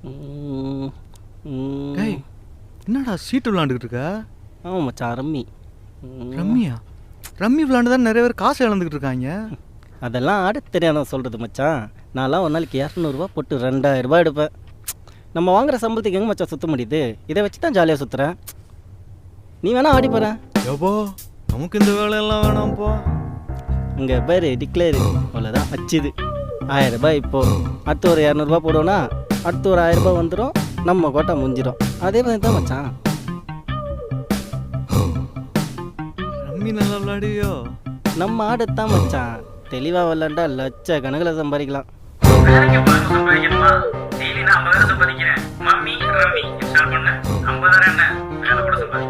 ம், ம். டேய் என்னடா சீட்டு விளாண்டுக்கிட்டு இருக்க? ஆமாம் மச்சான், ரம்மி. ரம்மியா? ரம்மி விளாண்டு தான் நிறைய பேர் காசு இழந்துக்கிட்டு இருக்காங்க. அதெல்லாம் ஆட தெரியாத சொல்கிறது மச்சான். நான்லாம் ஒரு நாளைக்கு 200 போட்டு 2000 எடுப்பேன். நம்ம வாங்குற சம்பளத்துக்கு எங்கே மச்சான் சுற்ற முடியுது? இதை வச்சு தான் ஜாலியாக சுற்றுறேன். நீ வேணா ஆடி போகிறேன். யோபோ நமக்கு இந்த வேலையெல்லாம் வேணாம்ப்பா. இங்கே பேர் டிக்ளேரு அவ்வளோதான் வச்சுது. 1000 இப்போ அடுத்து ஒரு 200 போடுவோன்னா அடுத்து ஒரு 1000 வந்துடும். நம்ம கோட்டை முடிஞ்சிடும். அதே மாதிரி தான் மச்சான். ரம்மி நல்லா விளாடுவியோ? நம்ம ஆடத்தான் மச்சான். தெளிவாக விளாண்டா லட்ச கணக்கில் சம்பாதிக்கலாம். வேலைக்கு போறது சம்பாதிக்கணுமா? டெய்லி நான் 50,000 சம்பாதிக்கிறேன். மம்மி ரம்மி இன்ஸ்டால் பண்ண 50,000 என்ன வேலை கூட சம்பாதிக்கிறேன்.